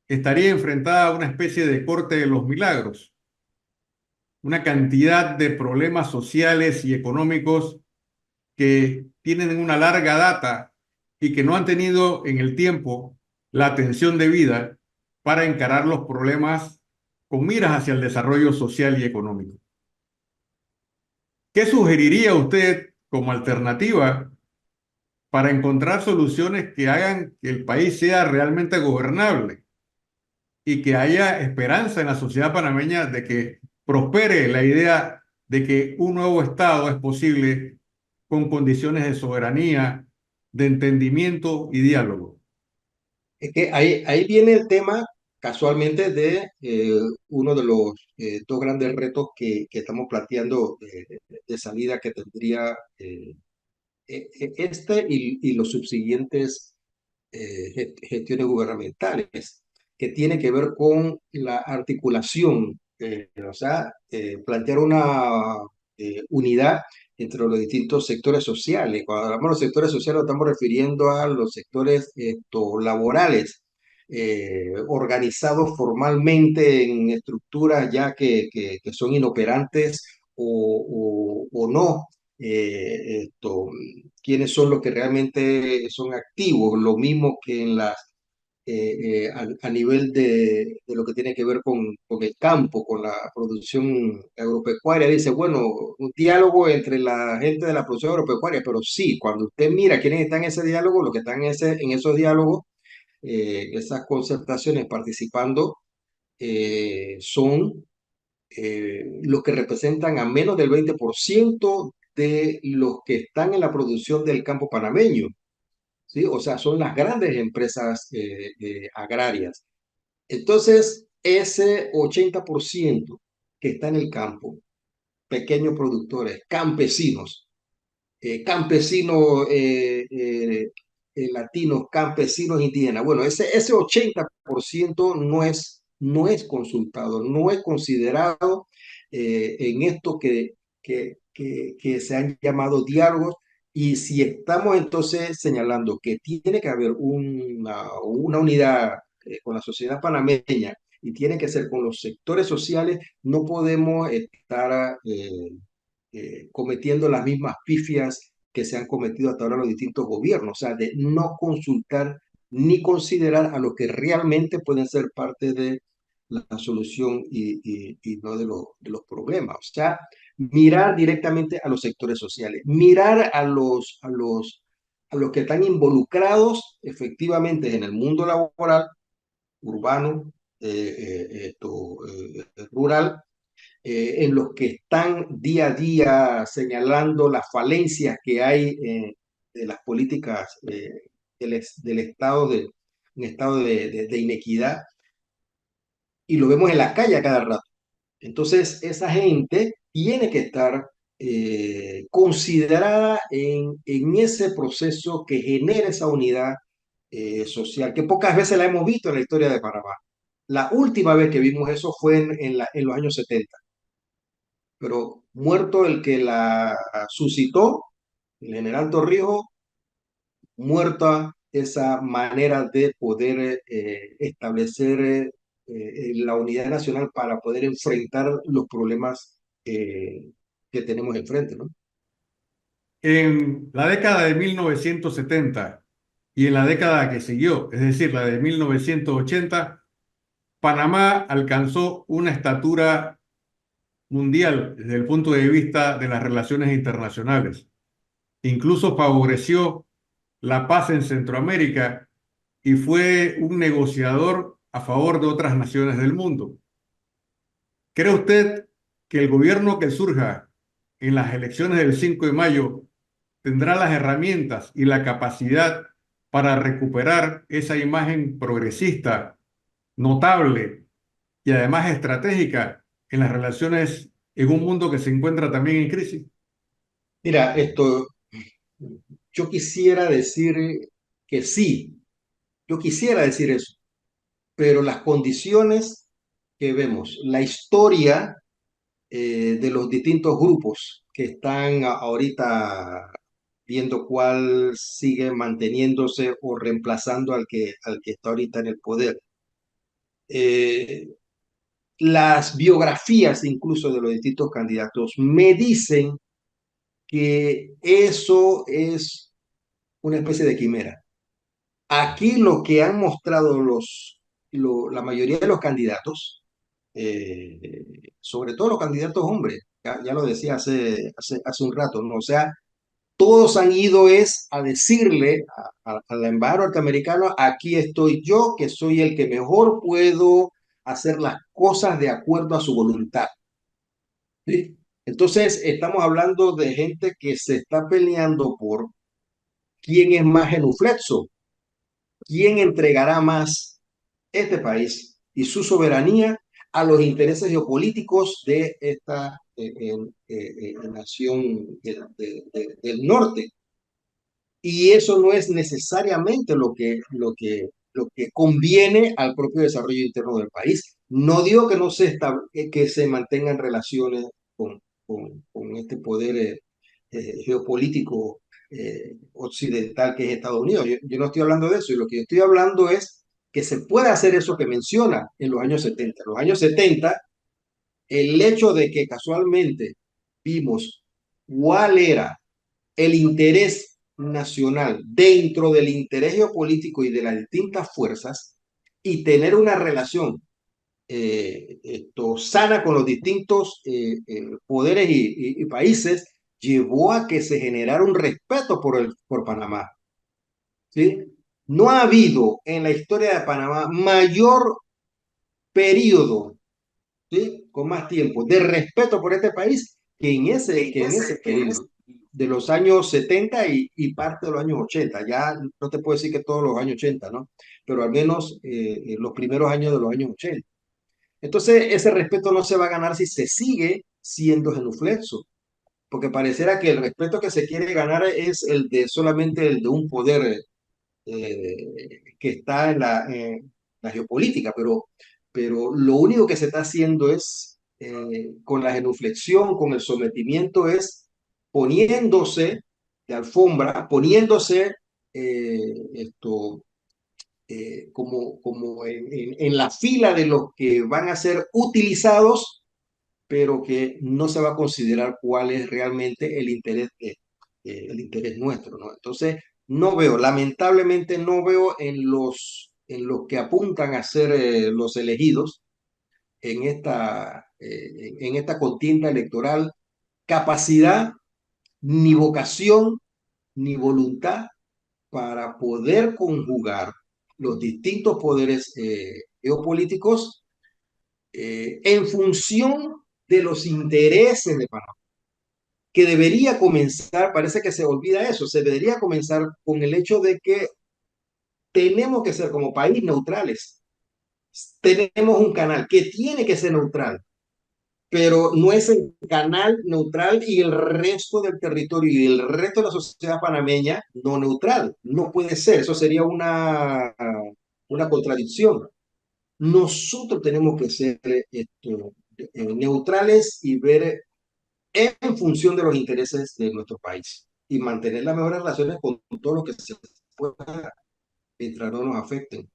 estaría enfrentada a una especie de corte de los milagros, una cantidad de problemas sociales y económicos que tienen una larga data y que no han tenido en el tiempo la atención debida para encarar los problemas con miras hacia el desarrollo social y económico. ¿Qué sugeriría usted como alternativa para encontrar soluciones que hagan que el país sea realmente gobernable y que haya esperanza en la sociedad panameña de que prospere la idea de que un nuevo Estado es posible con condiciones de soberanía, de entendimiento y diálogo? Es que ahí viene el tema casualmente de uno de los dos grandes retos que estamos planteando de salida que tendría este y los subsiguientes gestiones gubernamentales, que tiene que ver con la articulación, o sea, plantear una unidad entre los distintos sectores sociales. Cuando hablamos de los sectores sociales, nos estamos refiriendo a los sectores laborales, organizados formalmente en estructuras ya que son inoperantes o no. Quiénes son los que realmente son activos, lo mismo que en las a nivel de lo que tiene que ver con el campo, con la producción agropecuaria. Dice, bueno, un diálogo entre la gente de la producción agropecuaria, pero sí, cuando usted mira quiénes están en ese diálogo, los que están en esos diálogos, esas concertaciones participando, son los que representan a menos del 20% de los que están en la producción del campo panameño, ¿sí? O sea, son las grandes empresas agrarias. Entonces, ese 80% que está en el campo, pequeños productores, campesinos, campesinos latinos, campesinos indígenas. Bueno, ese 80% no es consultado, no es considerado en esto que se han llamado diálogos. Y si estamos entonces señalando que tiene que haber una unidad con la sociedad panameña y tiene que ser con los sectores sociales, no podemos estar cometiendo las mismas pifias que se han cometido hasta ahora los distintos gobiernos, o sea, de no consultar ni considerar a los que realmente pueden ser parte de la solución y no de los problemas. O sea, mirar directamente a los sectores sociales, mirar a los que están involucrados efectivamente en el mundo laboral, urbano, rural, en los que están día a día señalando las falencias que hay de las políticas del Estado, un estado de inequidad, y lo vemos en la calle a cada rato. Entonces, esa gente tiene que estar considerada en ese proceso que genera esa unidad social, que pocas veces la hemos visto en la historia de Panamá. La última vez que vimos eso fue en los años 70. pero muerto el que la suscitó, el general Torrijos, muerta esa manera de poder establecer la unidad nacional para poder enfrentar los problemas que tenemos enfrente, ¿no? En la década de 1970 y en la década que siguió, es decir, la de 1980, Panamá alcanzó una estatura mundial desde el punto de vista de las relaciones internacionales. Incluso favoreció la paz en Centroamérica y fue un negociador a favor de otras naciones del mundo. ¿Cree usted que el gobierno que surja en las elecciones del 5 de mayo tendrá las herramientas y la capacidad para recuperar esa imagen progresista, notable y además estratégica en las relaciones en un mundo que se encuentra también en crisis? Mira, yo quisiera decir que sí, yo quisiera decir eso, pero las condiciones que vemos, la historia de los distintos grupos que están ahorita viendo cuál sigue manteniéndose o reemplazando al que está ahorita en el poder. Eh, las biografías incluso de los distintos candidatos me dicen que eso es una especie de quimera. Aquí lo que han mostrado la mayoría de los candidatos, sobre todo los candidatos hombres, ya lo decía hace un rato, ¿no? O sea, todos han ido es a decirle a la embajada norteamericana, aquí estoy yo, que soy el que mejor puedo hacer las cosas de acuerdo a su voluntad. ¿Sí? Entonces, estamos hablando de gente que se está peleando por quién es más genuflexo, quién entregará más este país y su soberanía a los intereses geopolíticos de esta nación del norte. Y eso no es necesariamente lo que conviene al propio desarrollo interno del país. No digo que no que se mantengan relaciones con este poder geopolítico occidental que es Estados Unidos. Yo no estoy hablando de eso, y lo que yo estoy hablando es que se puede hacer eso que menciona en los años 70. En los años 70, el hecho de que casualmente vimos cuál era el interés nacional dentro del interés geopolítico y de las distintas fuerzas y tener una relación sana con los distintos poderes y países llevó a que se generara un respeto por Panamá. ¿Sí? No ha habido en la historia de Panamá mayor periodo, ¿sí? Con más tiempo de respeto por este país que en ese periodo de los años 70 parte de los años 80. Ya no te puedo decir que todos los años 80, ¿no? Pero al menos los primeros años de los años 80. Entonces, ese respeto no se va a ganar si se sigue siendo genuflexo, porque pareciera que el respeto que se quiere ganar es el de solamente el de un poder que está en la geopolítica, pero lo único que se está haciendo es, con la genuflexión, con el sometimiento, es poniéndose de alfombra, poniéndose esto como en la fila de los que van a ser utilizados, pero que no se va a considerar cuál es realmente el interés nuestro, ¿no? Entonces, no veo, lamentablemente no veo en los que apuntan a ser los elegidos en esta contienda electoral capacidad, ni vocación, ni voluntad para poder conjugar los distintos poderes geopolíticos en función de los intereses de Panamá, que debería comenzar, parece que se olvida eso, se debería comenzar con el hecho de que tenemos que ser como país neutrales. Tenemos un canal que tiene que ser neutral, pero no es el canal neutral y el resto del territorio y el resto de la sociedad panameña no neutral. No puede ser, eso sería una contradicción. Nosotros tenemos que ser neutrales y ver en función de los intereses de nuestro país y mantener las mejores relaciones con todo lo que se pueda mientras no nos afecten.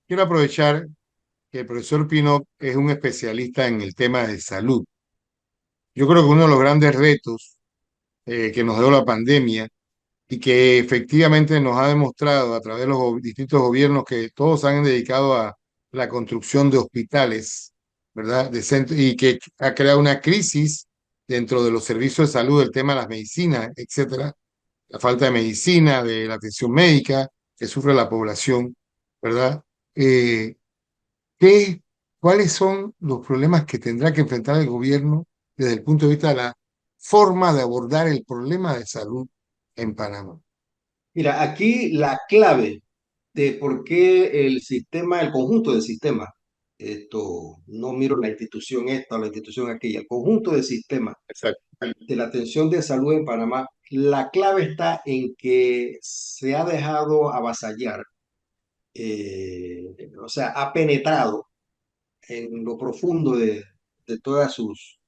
Quiero aprovechar que el profesor Pinot es un especialista en el tema de salud. Yo creo que uno de los grandes retos que nos dio la pandemia y que efectivamente nos ha demostrado a través de los distintos gobiernos que todos se han dedicado a la construcción de hospitales, ¿verdad? Y que ha creado una crisis dentro de los servicios de salud, el tema de las medicinas, etcétera, la falta de medicina, de la atención médica que sufre la población, ¿verdad? Eh, ¿qué, ¿Cuáles son los problemas que tendrá que enfrentar el gobierno desde el punto de vista de la forma de abordar el problema de salud en Panamá? Mira, aquí la clave de por qué el sistema, el conjunto del sistema, esto, no miro la institución esta o la institución aquella, el conjunto del sistema Exacto. de la atención de salud en Panamá, la clave está en que se ha dejado avasallar, o sea, ha penetrado en lo profundo de todas sus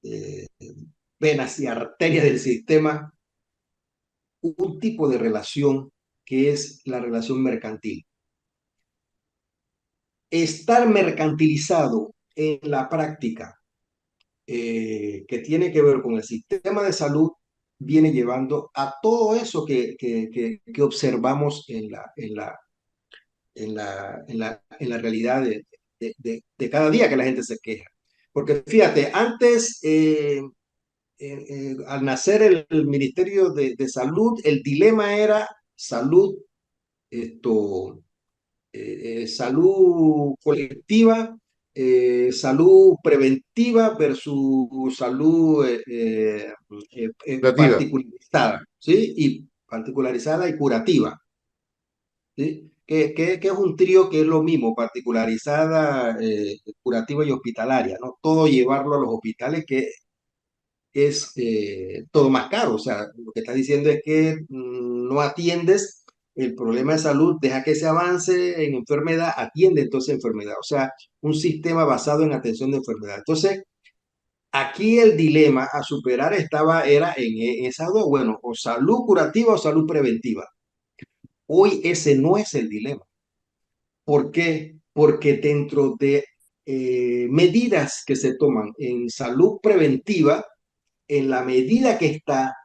eh, venas y arterias del sistema un tipo de relación que es la relación mercantil. Estar mercantilizado en la práctica que tiene que ver con el sistema de salud viene llevando a todo eso que observamos en la realidad de cada día que la gente se queja. Porque fíjate, antes, al nacer el Ministerio de Salud, el dilema era salud, esto, salud colectiva, salud preventiva versus salud Creativa. particularizada, ¿sí? Y particularizada y curativa, ¿sí? Que es un trío que es lo mismo, particularizada, curativa y hospitalaria, ¿no? Todo llevarlo a los hospitales, que es todo más caro. O sea, lo que está diciendo es que no atiendes el problema de salud, deja que se avance en enfermedad, atiende entonces enfermedad. O sea, un sistema basado en atención de enfermedad. Entonces, aquí el dilema a superar era en esas dos, bueno, o salud curativa o salud preventiva. Hoy ese no es el dilema. ¿Por qué? Porque dentro de medidas que se toman en salud preventiva, en la medida que está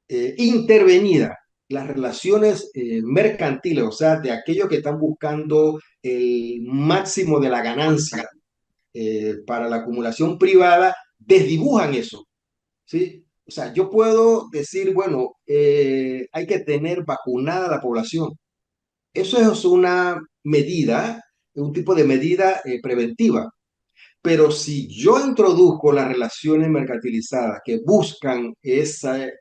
intervenida las relaciones mercantiles, o sea, de aquellos que están buscando el máximo de la ganancia para la acumulación privada, desdibujan eso, ¿sí? O sea, yo puedo decir, bueno, hay que tener vacunada a la población. Eso es una medida, un tipo de medida preventiva. Pero si yo introduzco las relaciones mercantilizadas que buscan ese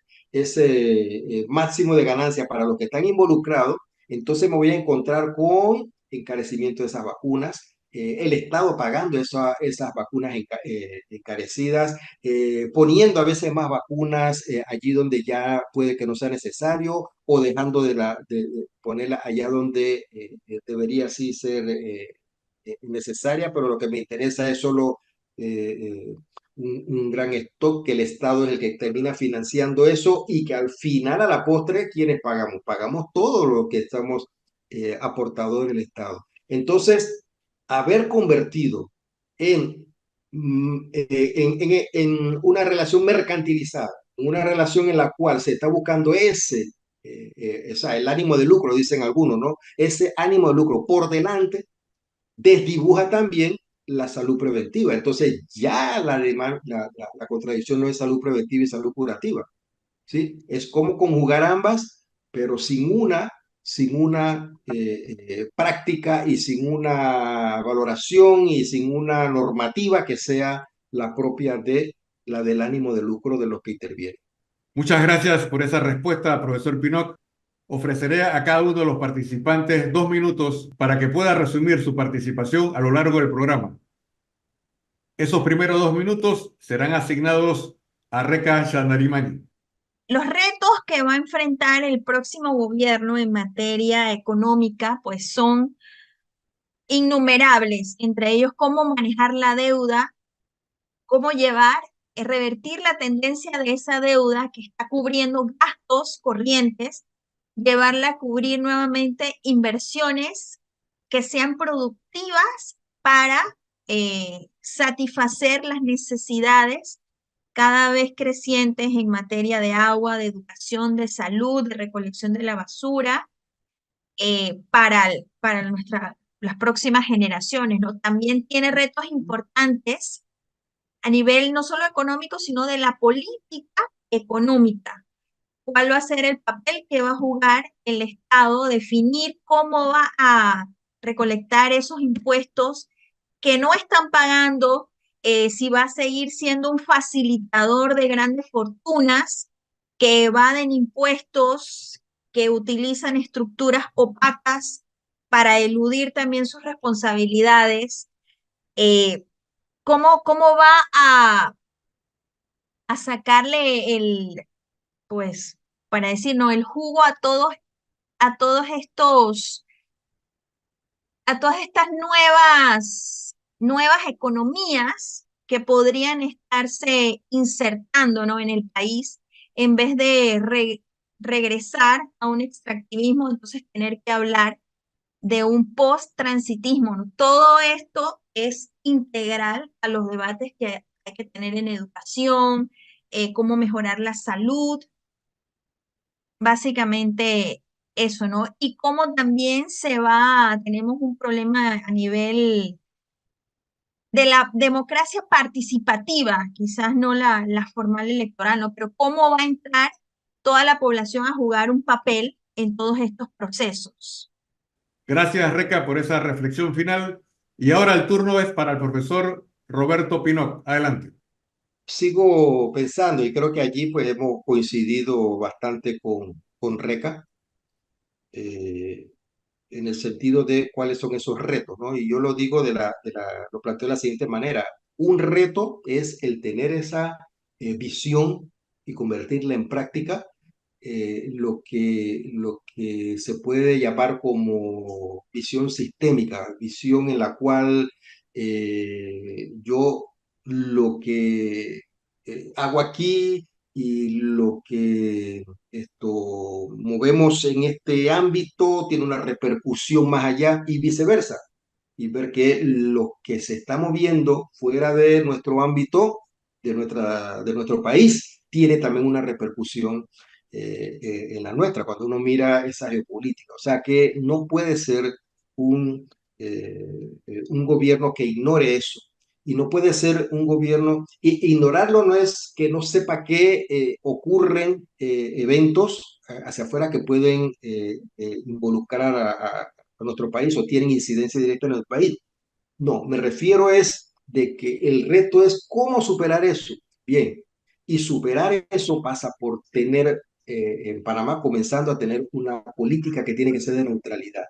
máximo de ganancia para los que están involucrados, entonces me voy a encontrar con encarecimiento de esas vacunas, el Estado pagando esas vacunas encarecidas, poniendo a veces más vacunas allí donde ya puede que no sea necesario o dejando de ponerla allá donde debería sí ser necesaria, pero lo que me interesa es solo un gran stock, que el Estado es el que termina financiando eso y que al final, a la postre, ¿quiénes pagamos? Pagamos todo lo que estamos aportado en el Estado. Entonces, haber convertido en, en una relación mercantilizada, una relación en la cual se está buscando o sea, el ánimo de lucro, dicen algunos, ¿no? Ese ánimo de lucro por delante desdibuja también la salud preventiva. Entonces ya la contradicción no es salud preventiva y salud curativa, ¿sí? Es cómo conjugar ambas, pero sin una práctica y sin una valoración y sin una normativa que sea la propia de la del ánimo de lucro de los que intervienen. Muchas gracias por esa respuesta, profesor Pinot. Ofreceré a cada uno de los participantes 2 minutos para que pueda resumir su participación a lo largo del programa. Esos primeros 2 minutos serán asignados a Reca Shandarimani. Los retos que va a enfrentar el próximo gobierno en materia económica, pues son innumerables, entre ellos cómo manejar la deuda, cómo llevar revertir la tendencia de esa deuda que está cubriendo gastos corrientes, llevarla a cubrir nuevamente inversiones que sean productivas para satisfacer las necesidades cada vez crecientes en materia de agua, de educación, de salud, de recolección de la basura, para las próximas generaciones, ¿no? También tiene retos importantes a nivel no solo económico, sino de la política económica. ¿Cuál va a ser el papel que va a jugar el Estado? Definir cómo va a recolectar esos impuestos que no están pagando, si va a seguir siendo un facilitador de grandes fortunas que evaden impuestos, que utilizan estructuras opacas para eludir también sus responsabilidades. ¿Cómo va a sacarle pues, para decir, no, el jugo a todos estos, a todas estas nuevas economías que podrían estarse insertando, ¿no?, en el país, en vez de regresar a un extractivismo, entonces tener que hablar de un post-transitismo, ¿no? Todo esto es integral a los debates que hay que tener en educación, cómo mejorar la salud, básicamente eso, ¿no? Y cómo también tenemos un problema a nivel de la democracia participativa, quizás no la formal electoral, ¿no? Pero cómo va a entrar toda la población a jugar un papel en todos estos procesos. Gracias, Reca, por esa reflexión final. Y ahora el turno es para el profesor Roberto Pinot. Adelante. Sigo pensando y creo que allí pues hemos coincidido bastante con Reca, eh, en el sentido de cuáles son esos retos, ¿no? Y yo lo digo lo planteo de la siguiente manera. Un reto es el tener esa visión y convertirla en práctica, lo que se puede llamar como visión sistémica, visión en la cual yo lo que hago aquí y lo que movemos en este ámbito tiene una repercusión más allá y viceversa. Y ver que lo que se está moviendo fuera de nuestro ámbito, de nuestro país, tiene también una repercusión en la nuestra, cuando uno mira esa geopolítica. O sea que no puede ser un gobierno que ignore eso. Y no puede ser un gobierno, ignorarlo no es que no sepa que ocurren eventos hacia afuera que pueden involucrar a nuestro país o tienen incidencia directa en el país. No, me refiero es de que el reto es cómo superar eso. Bien, y superar eso pasa por tener en Panamá comenzando a tener una política que tiene que ser de neutralidad.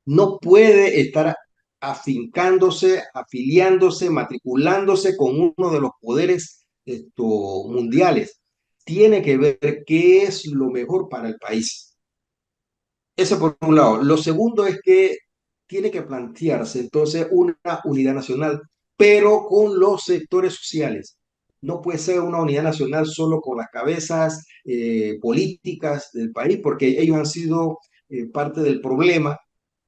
No puede estar afincándose, afiliándose, matriculándose con uno de los poderes mundiales. Tiene que ver qué es lo mejor para el país. Eso por un lado. Lo segundo es que tiene que plantearse entonces una unidad nacional, pero con los sectores sociales. No puede ser una unidad nacional solo con las cabezas políticas del país, porque ellos han sido parte del problema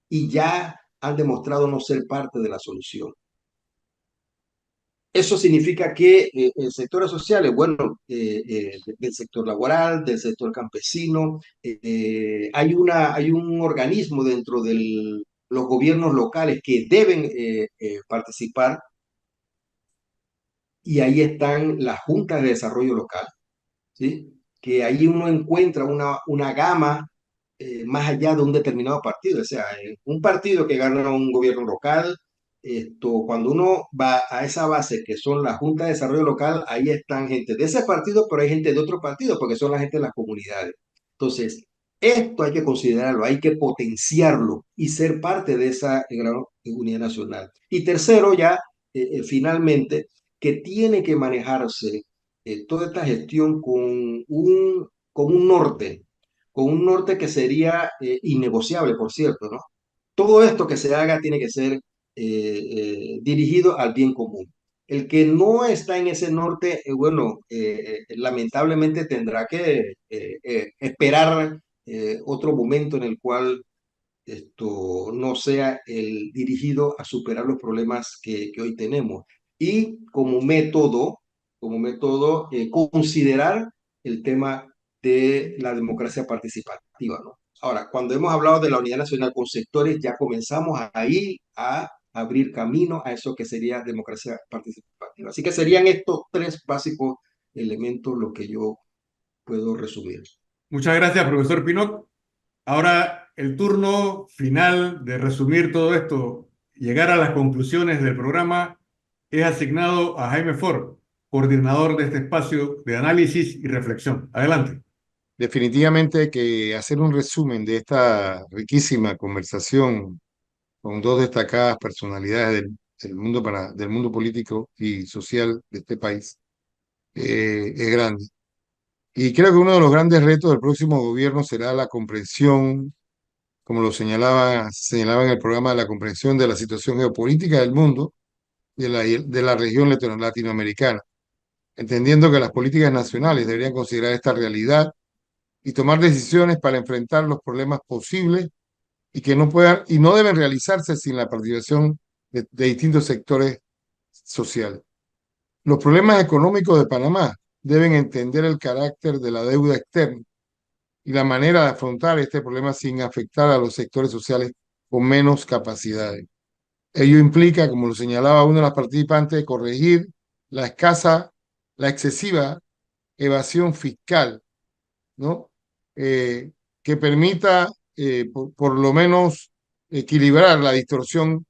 y ya han demostrado no ser parte de la solución. Eso significa que en sectores sociales, bueno, del sector laboral, del sector campesino, hay un organismo dentro de los gobiernos locales que deben participar, y ahí están las juntas de desarrollo local, ¿sí? Que ahí uno encuentra una gama más allá de un determinado partido. O sea, un partido que gana un gobierno local, cuando uno va a esa base que son las juntas de desarrollo local, ahí están gente de ese partido, pero hay gente de otro partido, porque son la gente de las comunidades. Entonces, esto hay que considerarlo, hay que potenciarlo y ser parte de esa gran unidad nacional. Y tercero, ya finalmente, que tiene que manejarse toda esta gestión con un norte que sería innegociable, por cierto, ¿no? Todo esto que se haga tiene que ser dirigido al bien común. El que no está en ese norte, bueno, lamentablemente tendrá que esperar otro momento en el cual esto no sea el dirigido a superar los problemas que hoy tenemos. Y como método considerar el tema de la democracia participativa, ¿no? Ahora, cuando hemos hablado de la unidad nacional con sectores, ya comenzamos ahí a abrir camino a eso que sería democracia participativa. Así que serían estos tres básicos elementos lo que yo puedo resumir. Muchas gracias, profesor Pinot. Ahora el turno final de resumir todo esto, llegar a las conclusiones del programa, es asignado a Jaime Ford, coordinador de este espacio de análisis y reflexión. Adelante. Definitivamente que hacer un resumen de esta riquísima conversación con dos destacadas personalidades del mundo político y social de este país es grande. Y creo que uno de los grandes retos del próximo gobierno será la comprensión, como lo señalaba en el programa, la comprensión de la situación geopolítica del mundo y de la región latinoamericana, entendiendo que las políticas nacionales deberían considerar esta realidad y tomar decisiones para enfrentar los problemas posibles y que no puedan y no deben realizarse sin la participación de distintos sectores sociales. Los problemas económicos de Panamá deben entender el carácter de la deuda externa y la manera de afrontar este problema sin afectar a los sectores sociales con menos capacidades. Ello implica, como lo señalaba uno de los participantes, corregir la excesiva evasión fiscal, ¿no? Que permita por lo menos equilibrar la distorsión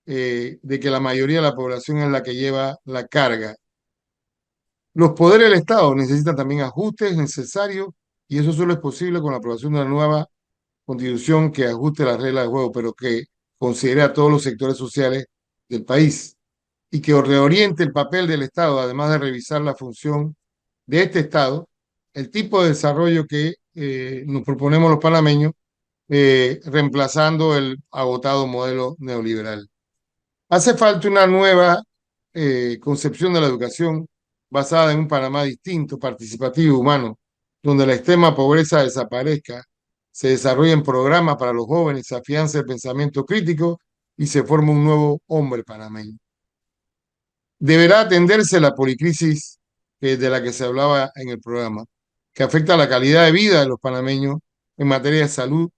de que la mayoría de la población es la que lleva la carga. Los poderes del Estado necesitan también ajustes necesarios y eso solo es posible con la aprobación de una nueva constitución que ajuste las reglas de juego, pero que considere a todos los sectores sociales del país y que reoriente el papel del Estado, además de revisar la función de este Estado, el tipo de desarrollo que nos proponemos los panameños, reemplazando el agotado modelo neoliberal. Hace falta una nueva concepción de la educación basada en un Panamá distinto, participativo y humano, donde la extrema pobreza desaparezca, se desarrollen programas para los jóvenes, se afiance el pensamiento crítico y se forme un nuevo hombre panameño. Deberá atenderse la policrisis de la que se hablaba en el programa, que afecta la calidad de vida de los panameños en materia de salud,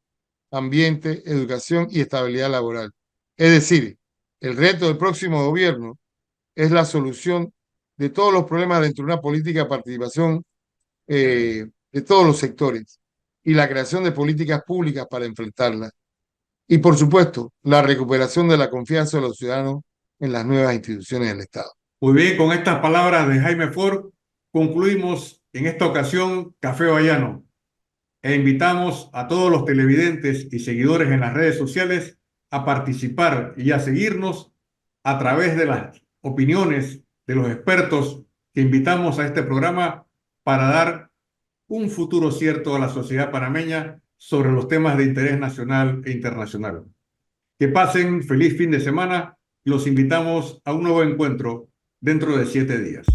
ambiente, educación y estabilidad laboral. Es decir, el reto del próximo gobierno es la solución de todos los problemas dentro de una política de participación de todos los sectores y la creación de políticas públicas para enfrentarlas. Y, por supuesto, la recuperación de la confianza de los ciudadanos en las nuevas instituciones del Estado. Muy bien, con estas palabras de Jaime Ford, concluimos en esta ocasión Café Bayano e invitamos a todos los televidentes y seguidores en las redes sociales a participar y a seguirnos a través de las opiniones de los expertos que invitamos a este programa para dar un futuro cierto a la sociedad panameña sobre los temas de interés nacional e internacional. Que pasen feliz fin de semana. Los invitamos a un nuevo encuentro dentro de 7 días.